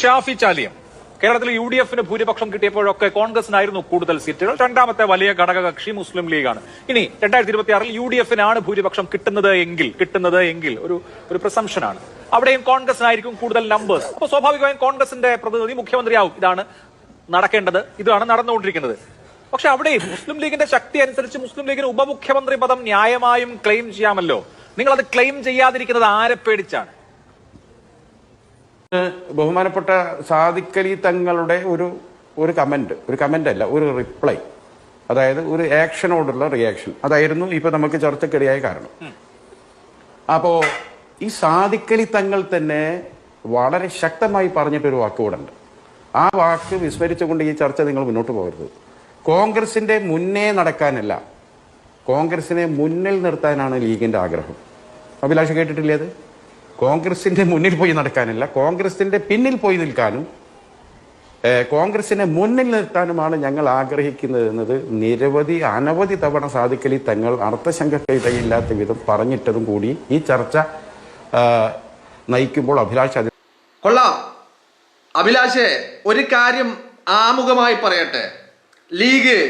ഷാഫി ചാലിയം. കേരളത്തിൽ UDF ഭൂരിപക്ഷം കിട്ടിയപ്പോഴൊക്കെ കോൺഗ്രസിനായിരുന്നു കൂടുതൽ സീറ്റുകൾ. രണ്ടാമത്തെ വലിയ ഘടകകക്ഷി മുസ്ലിം ലീഗാണ്. ഇനി 2026 UDF ഭൂരിപക്ഷം കിട്ടുന്നത് എങ്കിൽ ഒരു പ്രസംഷനാണ്. അവിടെയും കോൺഗ്രസിനായിരിക്കും കൂടുതൽ നമ്പേഴ്സ്. അപ്പോൾ സ്വാഭാവികമായും കോൺഗ്രസിന്റെ പ്രതിനിധി മുഖ്യമന്ത്രിയാവും. ഇതാണ് നടക്കേണ്ടത്, ഇതാണ് നടന്നുകൊണ്ടിരിക്കുന്നത്. പക്ഷെ അവിടെ മുസ്ലിം ലീഗിന്റെ ശക്തി അനുസരിച്ച് മുസ്ലിം ലീഗിന് ഉപമുഖ്യമന്ത്രി പദം ന്യായമായും ക്ലെയിം ചെയ്യാമല്ലോ. നിങ്ങൾ അത് ക്ലെയിം ചെയ്യാതിരിക്കുന്നത് ആരെ പേടിച്ചാണ്? ബഹുമാനപ്പെട്ട സാദിഖ് അലി തങ്ങളുടെ ഒരു കമന്റ് അല്ല, ഒരു റിപ്ലൈ, അതായത് ഒരു ആക്ഷനോടുള്ള റിയാക്ഷൻ, അതായിരുന്നു ഇപ്പൊ നമുക്ക് ചർച്ചക്കിടയായ കാരണം. അപ്പോ ഈ സാദിഖ് അലി തങ്ങൾ തന്നെ വളരെ ശക്തമായി പറഞ്ഞിട്ടൊരു വാക്കുകൂടുണ്ട്. ആ വാക്ക് വിസ്മരിച്ചുകൊണ്ട് ഈ ചർച്ച നിങ്ങൾ മുന്നോട്ട് പോകരുത്. കോൺഗ്രസിന്റെ മുന്നേ നടക്കാനല്ല, കോൺഗ്രസിനെ മുന്നിൽ നിർത്താനാണ് ലീഗിന്റെ ആഗ്രഹം. അഭിലാഷ് കേട്ടിട്ടില്ലേ അത്? കോൺഗ്രസിന്റെ മുന്നിൽ പോയി നടക്കാനല്ല, കോൺഗ്രസിന്റെ പിന്നിൽ പോയി നിൽക്കാനും കോൺഗ്രസിനെ മുന്നിൽ നിർത്താനുമാണ് ഞങ്ങൾ ആഗ്രഹിക്കുന്നത് എന്നത് അനവധി തവണ സാദിഖ് അലി തങ്ങൾ അർത്ഥശങ്കയില്ലാത്ത വിധം പറഞ്ഞിട്ടതും കൂടി ഈ ചർച്ച നയിക്കുമ്പോൾ അഭിലാഷ് കൊള്ളാം. അഭിലാഷേ, ഒരു കാര്യം ആമുഖമായി പറയട്ടെ. ലീഗ്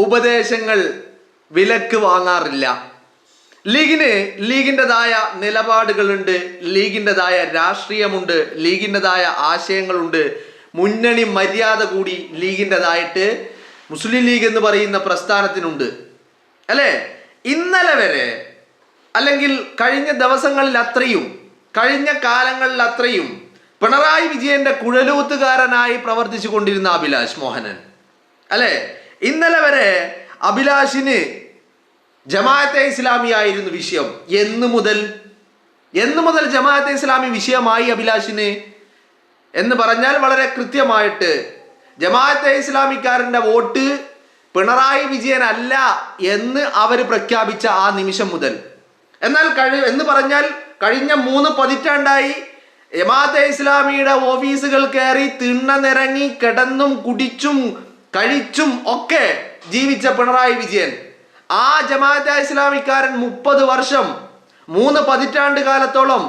ഉപദേശങ്ങൾ വിലക്ക് വാങ്ങാറില്ല. ലീഗിൻ്റെതായ നിലപാടുകളുണ്ട്, ലീഗിൻ്റെതായ രാഷ്ട്രീയമുണ്ട്, ലീഗിൻ്റെതായ ആശയങ്ങളുണ്ട്, മുന്നണി മര്യാദ കൂടി ലീഗിൻ്റെതായിട്ട് മുസ്ലിം ലീഗ് എന്ന് പറയുന്ന പ്രസ്ഥാനത്തിനുണ്ട്, അല്ലേ? ഇന്നലെ വരെ, അല്ലെങ്കിൽ കഴിഞ്ഞ ദിവസങ്ങളിൽ അത്രയും, കഴിഞ്ഞ കാലങ്ങളിൽ അത്രയും പിണറായി വിജയന്റെ കുഴലൂത്തുകാരനായി പ്രവർത്തിച്ചു കൊണ്ടിരുന്ന അഭിലാഷ് മോഹനൻ, അല്ലെ? ഇന്നലെ വരെ അഭിലാഷിന് ജമാഅത്തെ ഇസ്ലാമി ആയിരുന്നു വിഷയം. എന്ന് മുതൽ ജമാഅത്തെ ഇസ്ലാമി വിഷയമായി അഭിലാഷിന് എന്ന് പറഞ്ഞാൽ വളരെ കൃത്യമായിട്ട് ജമാഅത്തെ ഇസ്ലാമിക്കാരന്റെ വോട്ട് പിണറായി വിജയൻ അല്ല എന്ന് അവർ പ്രഖ്യാപിച്ച ആ നിമിഷം മുതൽ. എന്നാൽ കഴിഞ്ഞ 3 പതിറ്റാണ്ടായി ജമാഅത്തെ ഇസ്ലാമിയുടെ ഓഫീസുകൾ കയറി തിണ്ണനിറങ്ങി കിടന്നും കുടിച്ചും കഴിച്ചും ഒക്കെ ജീവിച്ച പിണറായി വിജയൻ, ആ ജമാഅത്തെ ഇസ്ലാമിക്കാരൻ 30 വർഷം 3 പതിറ്റാണ്ട് കാലത്തോളം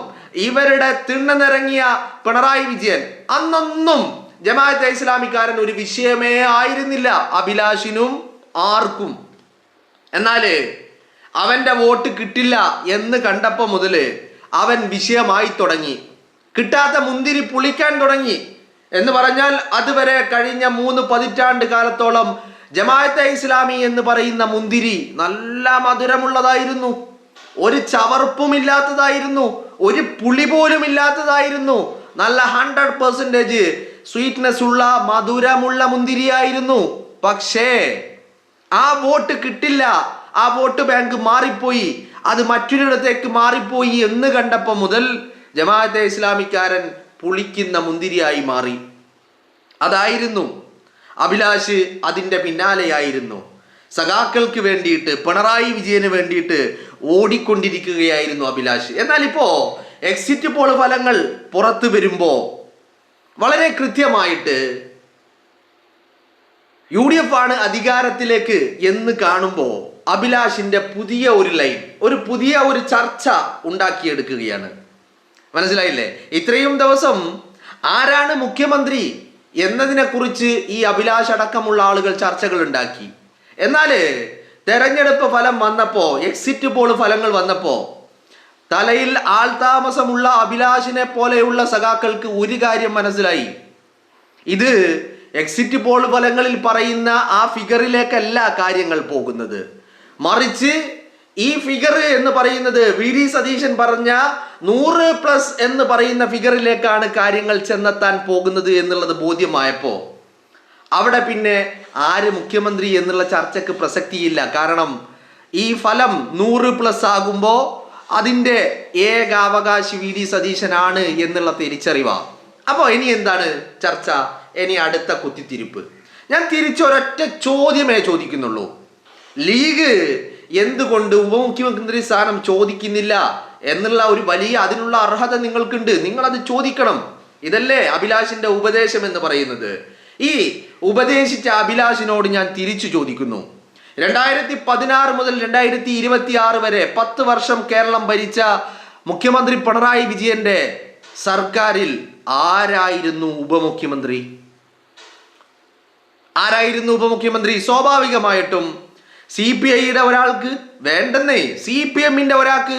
ഇവരുടെ തിണ്ണനിറങ്ങിയ പിണറായി വിജയൻ, അന്നൊന്നും ജമാഅത്തെ ഇസ്ലാമിക്കാരൻ ഒരു വിഷയമേ ആയിരുന്നില്ല അഭിലാഷിനും ആർക്കും. എന്നാല് അവന്റെ വോട്ട് കിട്ടില്ല എന്ന് കണ്ടപ്പോ മുതല് അവൻ വിഷയമായി തുടങ്ങി. കിട്ടാത്ത മുന്തിരി പുളിക്കാൻ തുടങ്ങി എന്ന് പറഞ്ഞാൽ, അതുവരെ കഴിഞ്ഞ 3 പതിറ്റാണ്ട് കാലത്തോളം ജമാഅത്തെ ഇസ്ലാമി എന്ന് പറയുന്ന മുന്തിരി നല്ല മധുരമുള്ളതായിരുന്നു, ഒരു ചവർപ്പും ഇല്ലാത്തതായിരുന്നു, ഒരു പുളി പോലും ഇല്ലാത്തതായിരുന്നു, നല്ല 100% സ്വീറ്റ്നെസ് ഉള്ള മധുരമുള്ള മുന്തിരിയായിരുന്നു. പക്ഷേ ആ വോട്ട് കിട്ടില്ല, ആ വോട്ട് ബാങ്ക് മാറിപ്പോയി, അത് മറ്റൊരിടത്തേക്ക് മാറിപ്പോയി എന്ന് കണ്ടപ്പോൾ മുതൽ ജമാഅത്തെ ഇസ്ലാമിക്കാരൻ പുളിക്കുന്ന മുന്തിരിയായി മാറി. അതായിരുന്നു അഭിലാഷ്, അതിൻ്റെ പിന്നാലെയായിരുന്നു. സഖാക്കൾക്ക് വേണ്ടിയിട്ട്, പിണറായി വിജയന് വേണ്ടിയിട്ട് ഓടിക്കൊണ്ടിരിക്കുകയായിരുന്നു അഭിലാഷ്. എന്നാൽ ഇപ്പോ എക്സിറ്റ് പോൾ ഫലങ്ങൾ പുറത്തു വരുമ്പോ വളരെ കൃത്യമായിട്ട് UDF ആണ് അധികാരത്തിലേക്ക് എന്ന് കാണുമ്പോൾ അഭിലാഷിന്റെ പുതിയ ഒരു ലൈൻ, പുതിയ ഒരു ചർച്ച ഉണ്ടാക്കിയെടുക്കുകയാണ്. മനസ്സിലായില്ലേ? ഇത്രയും ദിവസം ആരാണ് മുഖ്യമന്ത്രി എന്നതിനെക്കുറിച്ച് ഈ അഭിലാഷ് അടക്കമുള്ള ആളുകൾ ചർച്ചകൾ ഉണ്ടാക്കി. എന്നാൽ തെരഞ്ഞെടുപ്പ് ഫലം വന്നപ്പോ, എക്സിറ്റ് പോൾ ഫലങ്ങൾ വന്നപ്പോ തലയിൽ ആൾതാമസമുള്ള അഭിലാഷിനെ പോലെയുള്ള സഖാക്കൾക്ക് ഒരു കാര്യം മനസ്സിലായി. ഇത് എക്സിറ്റ് പോൾ ഫലങ്ങളിൽ പറയുന്ന ആ ഫിഗറിലേക്കല്ല കാര്യങ്ങൾ പോകുന്നത്, മറിച്ച് ഈ ഫിഗർ എന്ന് പറയുന്നത് VD സതീശൻ പറഞ്ഞ 100+ എന്ന് പറയുന്ന ഫിഗറിലേക്കാണ് കാര്യങ്ങൾ ചെന്നെത്താൻ പോകുന്നത് എന്നുള്ളത് ബോധ്യമായപ്പോ അവിടെ പിന്നെ ആര് മുഖ്യമന്ത്രി എന്നുള്ള ചർച്ചയ്ക്ക് പ്രസക്തിയില്ല. കാരണം ഈ ഫലം 100+ ആകുമ്പോൾ അതിൻ്റെ ഏക അവകാശി VD സതീശനാണ് എന്നുള്ള തിരിച്ചറിവാണ്. അപ്പോൾ ഇനി എന്താണ് ചർച്ച? ഇനി അടുത്ത കുത്തിത്തിരിപ്പ്. ഞാൻ തിരിച്ചൊരൊറ്റ ചോദ്യമേ ചോദിക്കുന്നുള്ളൂ. ലീഗ് എന്തുകൊണ്ട് ഉപമുഖ്യമന്ത്രി സ്ഥാനം ചോദിക്കുന്നില്ല എന്നുള്ള ഒരു വലിയ, അതിനുള്ള അർഹത നിങ്ങൾക്കുണ്ട്, നിങ്ങളത് ചോദിക്കണം. ഇതല്ലേ അഭിലാഷിന്റെ ഉപദേശം എന്ന് പറയുന്നത്. ഈ ഉപദേശിച്ച അഭിലാഷിനോട് ഞാൻ തിരിച്ചു ചോദിക്കുന്നു, 2016 മുതൽ 2026 വരെ 10 വർഷം കേരളം ഭരിച്ച മുഖ്യമന്ത്രി പിണറായി വിജയന്റെ സർക്കാരിൽ ആരായിരുന്നു ഉപമുഖ്യമന്ത്രി? സ്വാഭാവികമായിട്ടും CPIയുടെ ഒരാൾക്ക് വേണ്ടെന്നേ, CPMന്റെ ഒരാൾക്ക്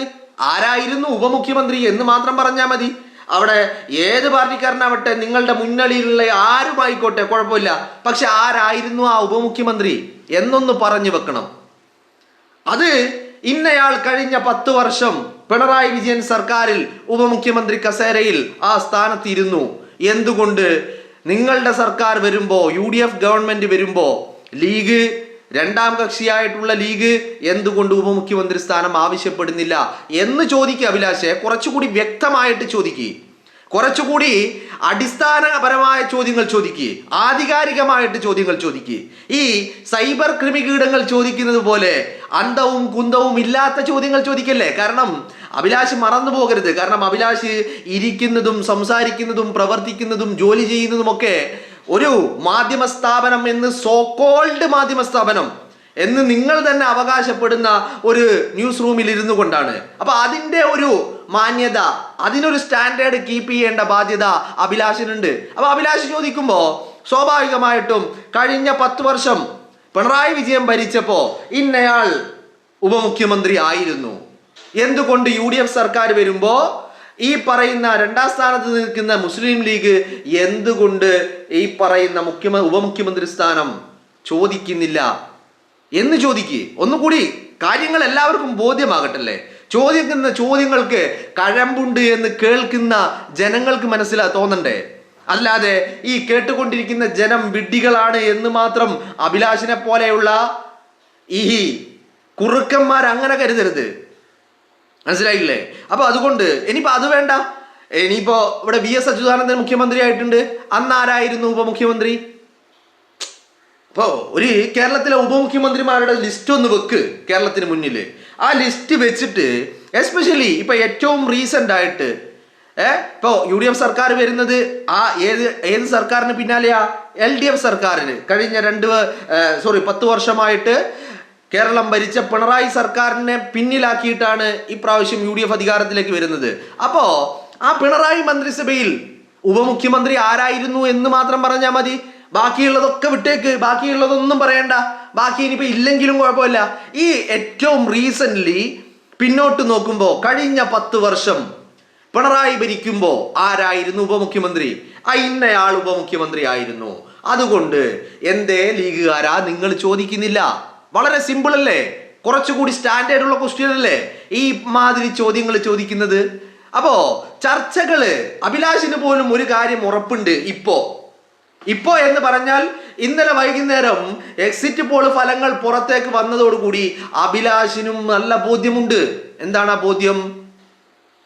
ആരായിരുന്നു ഉപമുഖ്യമന്ത്രി എന്ന് മാത്രം പറഞ്ഞാൽ മതി. അവിടെ ഏത് പാർട്ടിക്കാരനാവട്ടെ, നിങ്ങളുടെ മുന്നണിയിലുള്ള ആരുമായിക്കോട്ടെ, കുഴപ്പമില്ല. പക്ഷെ ആരായിരുന്നു ആ ഉപമുഖ്യമന്ത്രി എന്നൊന്ന് പറഞ്ഞു വെക്കണം. അത് ഇന്നയാൾ കഴിഞ്ഞ 10 വർഷം പിണറായി വിജയൻ സർക്കാരിൽ ഉപമുഖ്യമന്ത്രി കസേരയിൽ ആ സ്ഥാനത്തിരുന്നു. എന്തുകൊണ്ട് നിങ്ങളുടെ സർക്കാർ വരുമ്പോ, UDF ഗവൺമെന്റ് വരുമ്പോ, ലീഗ് രണ്ടാം കക്ഷിയായിട്ടുള്ള ലീഗ് എന്തുകൊണ്ട് ഉപമുഖ്യമന്ത്രി സ്ഥാനം ആവശ്യപ്പെടുന്നില്ല എന്ന് ചോദിക്കുക അഭിലാഷെ. കുറച്ചുകൂടി വ്യക്തമായിട്ട് ചോദിക്കുക, കുറച്ചുകൂടി അടിസ്ഥാനപരമായ ചോദ്യങ്ങൾ ചോദിക്കുക, ആധികാരികമായിട്ട് ചോദ്യങ്ങൾ ചോദിക്കുക. ഈ സൈബർ ക്രിമികീടങ്ങൾ ചോദിക്കുന്നത് പോലെ അന്തവും കുന്തവും ഇല്ലാത്ത ചോദ്യങ്ങൾ ചോദിക്കല്ലേ. കാരണം അഭിലാഷ് മറന്നു പോകരുത്. കാരണം അഭിലാഷ് ഇരിക്കുന്നതും സംസാരിക്കുന്നതും പ്രവർത്തിക്കുന്നതും ജോലി ചെയ്യുന്നതുമൊക്കെ ഒരു മാധ്യമ സ്ഥാപനം എന്ന്, സോകോൾഡ് മാധ്യമ സ്ഥാപനം എന്ന് നിങ്ങൾ തന്നെ അവകാശപ്പെടുന്ന ഒരു ന്യൂസ് റൂമിൽ ഇരുന്നു കൊണ്ടാണ്. അപ്പൊ അതിന്റെ ഒരു മാന്യത, അതിനൊരു സ്റ്റാൻഡേർഡ് കീപ്പ് ചെയ്യേണ്ട ബാധ്യത അഭിലാഷിനുണ്ട്. അപ്പൊ അഭിലാഷ് ചോദിക്കുമ്പോ സ്വാഭാവികമായിട്ടും കഴിഞ്ഞ 10 വർഷം പിണറായി വിജയൻ ഭരിച്ചപ്പോ ഇന്നയാൾ ഉപമുഖ്യമന്ത്രി ആയിരുന്നു. എന്തുകൊണ്ട് UDF സർക്കാർ വരുമ്പോ ഈ പറയുന്ന രണ്ടാം സ്ഥാനത്ത് നിൽക്കുന്ന മുസ്ലിം ലീഗ് എന്തുകൊണ്ട് ഈ പറയുന്ന ഉപമുഖ്യമന്ത്രി സ്ഥാനം ചോദിക്കുന്നില്ല എന്ന് ചോദിക്കുക. ഒന്നുകൂടി കാര്യങ്ങൾ എല്ലാവർക്കും ബോധ്യമാകട്ടല്ലേ. ചോദിക്കുന്ന ചോദ്യങ്ങൾക്ക് കഴമ്പുണ്ട് എന്ന് കേൾക്കുന്ന ജനങ്ങൾക്ക് തോന്നണ്ടേ. അല്ലാതെ ഈ കേട്ടുകൊണ്ടിരിക്കുന്ന ജനം വിഡ്ഢികളാണ് എന്ന് മാത്രം അഭിലാഷിനെ പോലെയുള്ള ഈ കുറുക്കന്മാർ അങ്ങനെ കരുതരുത്. മനസ്സിലായില്ലേ? അപ്പൊ അതുകൊണ്ട് ഇനിയിപ്പോ അത് വേണ്ട. ഇനിയിപ്പോ ഇവിടെ VS അച്യുതാനന്ദൻ മുഖ്യമന്ത്രി ആയിട്ടുണ്ട്. അന്ന് ആരായിരുന്നു ഉപമുഖ്യമന്ത്രി? ഇപ്പോ ഒരു കേരളത്തിലെ ഉപമുഖ്യമന്ത്രിമാരുടെ ലിസ്റ്റ് ഒന്ന് വെക്ക് കേരളത്തിന് മുന്നിൽ. ആ ലിസ്റ്റ് വെച്ചിട്ട് എസ്പെഷ്യലി ഇപ്പൊ ഏറ്റവും റീസെന്റ് ആയിട്ട് ഇപ്പോ UDF സർക്കാർ വരുന്നത് ആ ഏത് സർക്കാരിന് പിന്നാലെയാ? LDF സർക്കാരിന്. കഴിഞ്ഞ 10 വർഷമായിട്ട് കേരളം ഭരിച്ച പിണറായി സർക്കാരിനെ പിന്നിലാക്കിയിട്ടാണ് ഇപ്രാവശ്യം UDF അധികാരത്തിലേക്ക് വരുന്നത്. അപ്പോ ആ പിണറായി മന്ത്രിസഭയിൽ ഉപമുഖ്യമന്ത്രി ആരായിരുന്നു എന്ന് മാത്രം പറഞ്ഞാൽ മതി. ബാക്കിയുള്ളതൊക്കെ വിട്ടേക്ക്, ബാക്കിയുള്ളതൊന്നും പറയണ്ട. ബാക്കി ഇനിയിപ്പോ ഇല്ലെങ്കിലും കുഴപ്പമില്ല. ഈ ഏറ്റവും റീസെന്റ് പിന്നോട്ട് നോക്കുമ്പോ കഴിഞ്ഞ 10 വർഷം പിണറായി ഭരിക്കുമ്പോ ആരായിരുന്നു ഉപമുഖ്യമന്ത്രി? ഇന്നയാൾ ഉപമുഖ്യമന്ത്രി ആയിരുന്നു. അതുകൊണ്ട് എന്തേ ലീഗുകാരാ നിങ്ങൾ ചോദിക്കുന്നില്ല? വളരെ സിമ്പിൾ അല്ലേ? കുറച്ചുകൂടി സ്റ്റാൻഡേർഡ് ഉള്ള ക്വസ്റ്റ്യൻ അല്ലേ ഈ മാതിരി ചോദ്യങ്ങൾ ചോദിക്കുന്നത്? അപ്പോ ചർച്ചകള് അഭിലാഷിന് പോലും ഒരു കാര്യം ഉറപ്പുണ്ട്. ഇപ്പോ എന്ന് പറഞ്ഞാൽ ഇന്നലെ വൈകുന്നേരം എക്സിറ്റ് പോൾ ഫലങ്ങൾ പുറത്തേക്ക് വന്നതോടുകൂടി അഭിലാഷിനും നല്ല ബോധ്യമുണ്ട്. എന്താണ് ആ ബോധ്യം?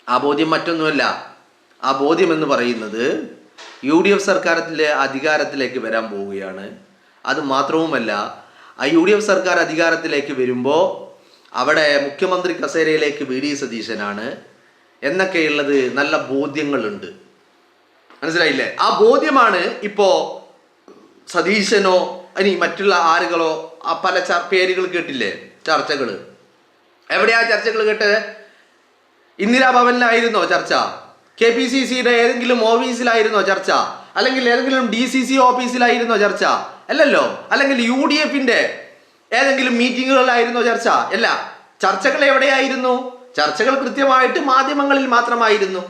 ആ ബോധ്യം മറ്റൊന്നുമല്ല. ആ ബോധ്യം എന്ന് പറയുന്നത് UDF സർക്കാരിലെ അധികാരത്തിലേക്ക് വരാൻ പോവുകയാണ്. അത് മാത്രവുമല്ല, ആ UDF സർക്കാർ അധികാരത്തിലേക്ക് വരുമ്പോൾ അവിടെ മുഖ്യമന്ത്രി കസേരയിലേക്ക് VD സതീശനാണ് എന്നൊക്കെയുള്ളത് നല്ല ബോധ്യങ്ങളുണ്ട്. മനസ്സിലായില്ലേ? ആ ബോധ്യമാണ് ഇപ്പോ സതീശനോ ഇനി മറ്റുള്ള ആളുകളോ പല പേരുകൾ കേട്ടില്ലേ? ചർച്ചകൾ എവിടെയാ ചർച്ചകൾ കേട്ടത്? ഇന്ദിരാഭവനിലായിരുന്നോ ചർച്ച? KPCCയുടെ ഏതെങ്കിലും ഓഫീസിലായിരുന്നോ ചർച്ച? അല്ലെങ്കിൽ ഏതെങ്കിലും DCC ഓഫീസിലായിരുന്നോ ചർച്ച? അല്ലല്ലോ. അല്ലെങ്കിൽ UDFന്റെ ഏതെങ്കിലും മീറ്റിങ്ങുകളിലായിരുന്നോ ചർച്ച? അല്ല. ചർച്ചകൾ എവിടെയായിരുന്നു? ചർച്ചകൾ കൃത്യമായിട്ട് മാധ്യമങ്ങളിൽ മാത്രമായിരുന്നു.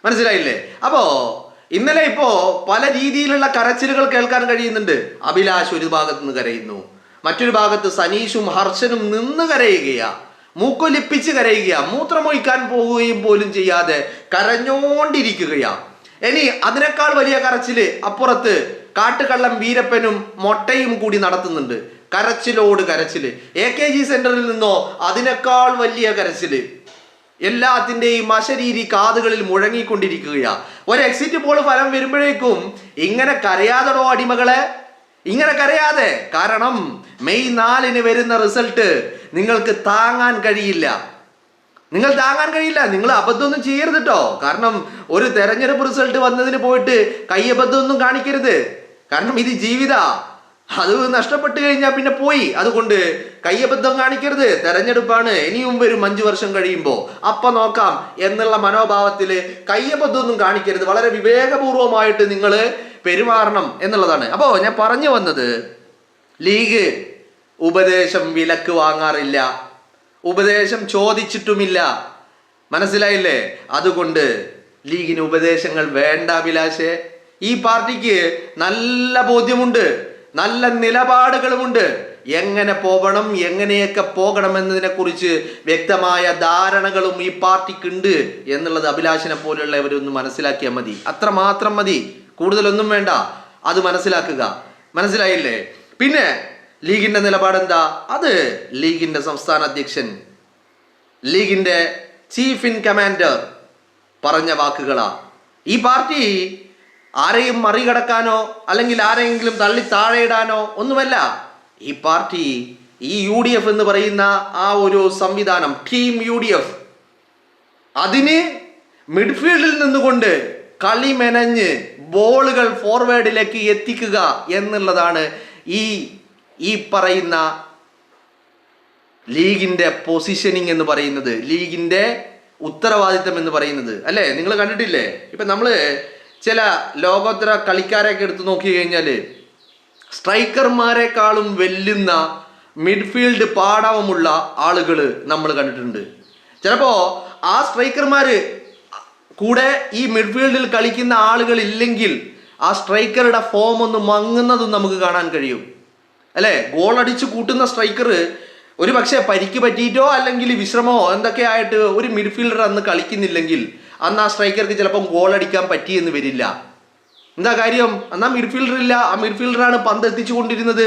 മനസ്സിലായില്ലേ? അപ്പോ ഇന്നലെ ഇപ്പോ പല രീതിയിലുള്ള കരച്ചിലുകൾ കേൾക്കാൻ കഴിയുന്നുണ്ട്. അഭിലാഷ് ഒരു ഭാഗത്ത് നിന്ന് കരയുന്നു, മറ്റൊരു ഭാഗത്ത് സനീഷും ഹർഷനും നിന്ന് കരയുകയാ, മൂക്കൊലിപ്പിച്ച് കരയുകയാ, മൂത്രമൊഴിക്കാൻ പോവുകയും പോലും ചെയ്യാതെ കരഞ്ഞോണ്ടിരിക്കുകയാ. ഇനി അതിനേക്കാൾ വലിയ കരച്ചില് അപ്പുറത്ത് കാട്ടുകള്ളം വീരപ്പനും മൊട്ടയും കൂടി നടത്തുന്നുണ്ട്. കരച്ചിലോട് കരച്ചില്. AKG സെന്ററിൽ നിന്നോ അതിനേക്കാൾ വലിയ കരച്ചില്. എല്ലാത്തിൻ്റെയും അശരീരി കാതുകളിൽ മുഴങ്ങിക്കൊണ്ടിരിക്കുകയാ. ഒരു എക്സിറ്റ് പോൾ ഫലം വരുമ്പോഴേക്കും ഇങ്ങനെ കരയാതടോ അടിമകളെ, ഇങ്ങനെ കരയാതെ. കാരണം മെയ് 4 വരുന്ന റിസൾട്ട് നിങ്ങൾക്ക് താങ്ങാൻ കഴിയില്ല. നിങ്ങൾ അബദ്ധമൊന്നും ചെയ്യരുത് കേട്ടോ. കാരണം ഒരു തെരഞ്ഞെടുപ്പ് റിസൾട്ട് വന്നതിന് പോയിട്ട് കയ്യബദ്ധമൊന്നും കാണിക്കരുത്. കാരണം ഇത് ജീവിത അത് നഷ്ടപ്പെട്ടു കഴിഞ്ഞാൽ പിന്നെ പോയി. അതുകൊണ്ട് കയ്യബദ്ധം കാണിക്കരുത്, തെരഞ്ഞെടുപ്പാണ്, ഇനിയും വരും 5 വർഷം കഴിയുമ്പോൾ, അപ്പൊ നോക്കാം എന്നുള്ള മനോഭാവത്തില് കയ്യബദ്ധമൊന്നും കാണിക്കരുത്. വളരെ വിവേകപൂർവമായിട്ട് നിങ്ങൾ പെരുമാറണം എന്നുള്ളതാണ്. അപ്പോ ഞാൻ പറഞ്ഞു വന്നത്, ലീഗ് ഉപദേശം വിലക്ക് വാങ്ങാറില്ല, ഉപദേശം ചോദിച്ചിട്ടുമില്ല. മനസ്സിലായില്ലേ? അതുകൊണ്ട് ലീഗിന് ഉപദേശങ്ങൾ വേണ്ട അഭിലാഷേ. ഈ പാർട്ടിക്ക് നല്ല ബോധ്യമുണ്ട്, നല്ല നിലപാടുകളുമുണ്ട്. എങ്ങനെ പോകണം, എങ്ങനെയൊക്കെ പോകണം എന്നതിനെ കുറിച്ച് വ്യക്തമായ ധാരണകളും ഈ പാർട്ടിക്കുണ്ട് എന്നുള്ളത് അഭിലാഷിനെ പോലുള്ളവരൊന്ന് മനസ്സിലാക്കിയാൽ മതി. അത്ര മാത്രം മതി, കൂടുതലൊന്നും വേണ്ട. അത് മനസ്സിലാക്കുക. മനസ്സിലായില്ലേ? പിന്നെ ലീഗിന്റെ നിലപാടെന്താ? അത് ലീഗിന്റെ സംസ്ഥാന അധ്യക്ഷൻ, ലീഗിന്റെ ചീഫ് ഇൻ കമാൻഡർ പറഞ്ഞ വാക്കുകളാ. ഈ പാർട്ടി ആരെയും മറികടക്കാനോ അല്ലെങ്കിൽ ആരെങ്കിലും തള്ളി താഴെയിടാനോ ഒന്നുമല്ല. ഈ പാർട്ടി, ഈ UDF എന്ന് പറയുന്ന ആ ഒരു സംവിധാനം, ടീം UDF, അതിന് മിഡ്ഫീൽഡിൽ നിന്നുകൊണ്ട് കളി മെനഞ്ഞ് ബോളുകൾ ഫോർവേഡിലേക്ക് എത്തിക്കുക എന്നുള്ളതാണ് ഈ പറയുന്ന ലീഗിന്റെ പൊസിഷനിങ് എന്ന് പറയുന്നത്, ലീഗിന്റെ ഉത്തരവാദിത്തം എന്ന് പറയുന്നത്. അല്ലേ? നിങ്ങൾ കണ്ടിട്ടില്ലേ? ഇപ്പൊ നമ്മള് ചില ലോകോത്തര കളിക്കാരെയൊക്കെ എടുത്തു നോക്കി കഴിഞ്ഞാൽ സ്ട്രൈക്കർമാരെക്കാളും വെല്ലുന്ന മിഡ്ഫീൽഡ് പാടവമുള്ള ആളുകൾ നമ്മൾ കണ്ടിട്ടുണ്ട്. ചിലപ്പോ ആ സ്ട്രൈക്കർമാര് കൂടെ ഈ മിഡ്ഫീൽഡിൽ കളിക്കുന്ന ആളുകൾ ഇല്ലെങ്കിൽ ആ സ്ട്രൈക്കറുടെ ഫോം ഒന്ന് മങ്ങുന്നതും നമുക്ക് കാണാൻ കഴിയും. അല്ലെ? ഗോൾ അടിച്ച് കൂട്ടുന്ന സ്ട്രൈക്കർ ഒരു പക്ഷേ പരിക്ക് പറ്റിയിട്ടോ അല്ലെങ്കിൽ വിശ്രമമോ എന്തൊക്കെ ആയിട്ട് ഒരു മിഡ്ഫീൽഡർ അന്ന് കളിക്കുന്നില്ലെങ്കിൽ അന്ന് ആ സ്ട്രൈക്കർക്ക് ചിലപ്പം ഗോൾ അടിക്കാൻ പറ്റിയെന്ന് വരില്ല. എന്താ കാര്യം? എന്നാൽ മിഡ്ഫീൽഡർ ഇല്ല. ആ മിഡ്ഫീൽഡറാണ് പന്ത് എത്തിച്ചു കൊണ്ടിരുന്നത്.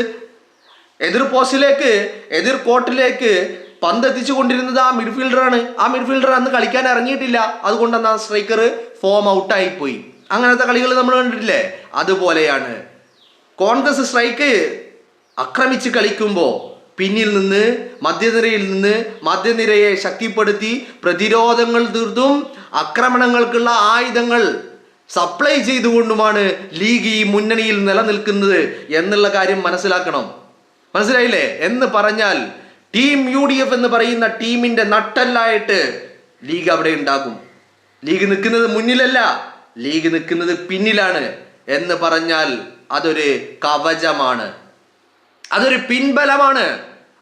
എതിർ പോസ്റ്റിലേക്ക്, എതിർ കോർട്ടിലേക്ക് പന്ത് എത്തിച്ചു കൊണ്ടിരുന്നത് ആ മിഡ്ഫീൽഡറാണ്. ആ മിഡ്ഫീൽഡർ അന്ന് കളിക്കാൻ ഇറങ്ങിയിട്ടില്ല. അതുകൊണ്ട് അന്ന് ആ സ്ട്രൈക്കർ ഫോം ഔട്ടായി പോയി. അങ്ങനത്തെ കളികൾ നമ്മൾ കണ്ടിട്ടില്ലേ? അതുപോലെയാണ് കോൺഗ്രസ് സ്ട്രൈക്ക് ആക്രമിച്ച് കളിക്കുമ്പോൾ പിന്നിൽ നിന്ന്, മധ്യനിരയിൽ നിന്ന് മധ്യനിരയെ ശക്തിപ്പെടുത്തി പ്രതിരോധങ്ങൾ തീർത്തും ആക്രമണങ്ങൾക്കുള്ള ആയുധങ്ങൾ സപ്ലൈ ചെയ്തുകൊണ്ടുമാണ് ലീഗ് ഈ മുന്നണിയിൽ നിലനിൽക്കുന്നത് എന്നുള്ള കാര്യം മനസ്സിലാക്കണം. മനസ്സിലായില്ലേ? എന്ന് പറഞ്ഞാൽ ടീം UDF എന്ന് പറയുന്ന ടീമിന്റെ നട്ടെല്ലായിട്ട് ലീഗ് അവിടെ ഉണ്ടാകും. ലീഗ് നിൽക്കുന്നത് മുന്നിലല്ല, ലീഗ് നിൽക്കുന്നത് പിന്നിലാണ് എന്ന് പറഞ്ഞാൽ അതൊരു കവചമാണ്, അതൊരു പിൻബലമാണ്,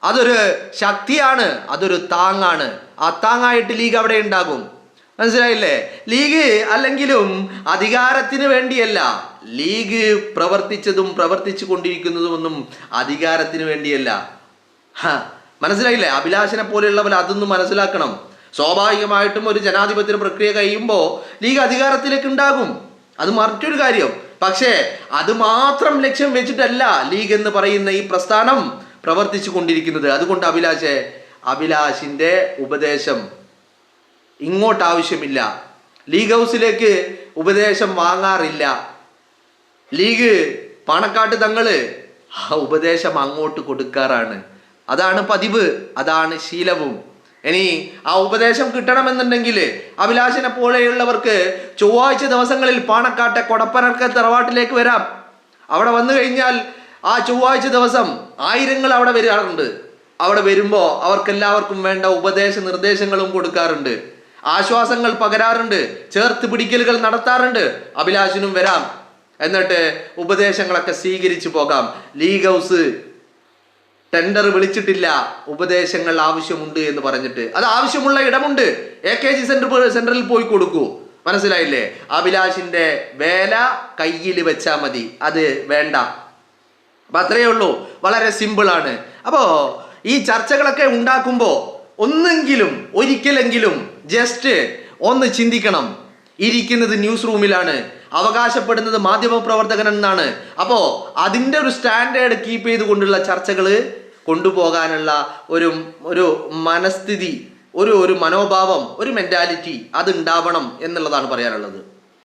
അതൊരു ശക്തിയാണ്, അതൊരു താങ്ങാണ്. ആ താങ്ങായിട്ട് ലീഗ് അവിടെ ഉണ്ടാകും. മനസ്സിലായില്ലേ? ലീഗ് അല്ലെങ്കിലും അധികാരത്തിന് വേണ്ടിയല്ല. ലീഗ് പ്രവർത്തിച്ചതും പ്രവർത്തിച്ചു കൊണ്ടിരിക്കുന്നതും ഒന്നും അധികാരത്തിന് വേണ്ടിയല്ല. മനസ്സിലായില്ലേ? അഭിലാഷിനെ പോലെയുള്ളവർ അതൊന്നും മനസ്സിലാക്കണം. സ്വാഭാവികമായിട്ടും ഒരു ജനാധിപത്യ പ്രക്രിയ കഴിയുമ്പോൾ ലീഗ് അധികാരത്തിലേക്ക് ഉണ്ടാകും, അത് മറ്റൊരു കാര്യം. പക്ഷേ അത് മാത്രം ലക്ഷ്യം വെച്ചിട്ടല്ല ലീഗ് എന്ന് പറയുന്ന ഈ പ്രസ്ഥാനം പ്രവർത്തിച്ചു കൊണ്ടിരിക്കുന്നത്. അതുകൊണ്ട് അഭിലാഷിന്റെ ഉപദേശം ഇങ്ങോട്ട് ആവശ്യമില്ല. ലീഗ് ഹൗസിലേക്ക് ഉപദേശം വാങ്ങാറില്ല. ലീഗ് പാണക്കാട്ട് തങ്ങള് ആ ഉപദേശം അങ്ങോട്ട് കൊടുക്കാറാണ്. അതാണ് പതിവ്, അതാണ് ശീലവും. ഇനി ആ ഉപദേശം കിട്ടണമെന്നുണ്ടെങ്കിൽ അഭിലാഷിനെ പോലെയുള്ളവർക്ക് ചൊവ്വാഴ്ച ദിവസങ്ങളിൽ പാണക്കാട്ടെ കൊടപ്പനർക്ക തറവാട്ടിലേക്ക് വരാം. അവിടെ വന്നു കഴിഞ്ഞാൽ ആ ചൊവ്വാഴ്ച ദിവസം ആയിരങ്ങൾ അവിടെ വരാറുണ്ട്. അവിടെ വരുമ്പോൾ അവർക്കെല്ലാവർക്കും വേണ്ട ഉപദേശ നിർദ്ദേശങ്ങളും കൊടുക്കാറുണ്ട്, ആശ്വാസങ്ങൾ പകരാറുണ്ട്, ചേർത്ത് പിടിക്കലുകൾ നടത്താറുണ്ട്. അഭിലാഷിനും വരാം, എന്നിട്ട് ഉപദേശങ്ങളൊക്കെ സ്വീകരിച്ചു പോകാം. ലീഗ് ഹൗസ് ടെൻഡർ വിളിച്ചിട്ടില്ല, ഉപദേശങ്ങൾ ആവശ്യമുണ്ട് എന്ന് പറഞ്ഞിട്ട്. അത് ആവശ്യമുള്ള ഇടമുണ്ട്, AKG സെന്ററിൽ പോയി കൊടുക്കൂ. മനസ്സിലായില്ലേ? അഭിലാഷിന്റെ വേല കയ്യിൽ വെച്ചാൽ മതി, അത് വേണ്ട. അപ്പൊ അത്രയേ ഉള്ളൂ, വളരെ സിമ്പിൾ ആണ്. അപ്പോ ഈ ചർച്ചകളൊക്കെ ഉണ്ടാക്കുമ്പോൾ ഒന്നെങ്കിലും ഒരിക്കലെങ്കിലും ജസ്റ്റ് ഒന്ന് ചിന്തിക്കണം. ഇരിക്കുന്നത് ന്യൂസ് റൂമിലാണ്, അവകാശപ്പെടുന്നത് മാധ്യമ പ്രവർത്തകൻ എന്നാണ്. അപ്പോ അതിൻ്റെ ഒരു സ്റ്റാൻഡേർഡ് കീപ്പ് ചെയ്തുകൊണ്ടുള്ള ചർച്ചകൾ കൊണ്ടുപോകാനുള്ള ഒരു മനസ്ഥിതി, ഒരു മനോഭാവം, ഒരു മെന്റാലിറ്റി അത് ഉണ്ടാവണം എന്നുള്ളതാണ് പറയാനുള്ളത്.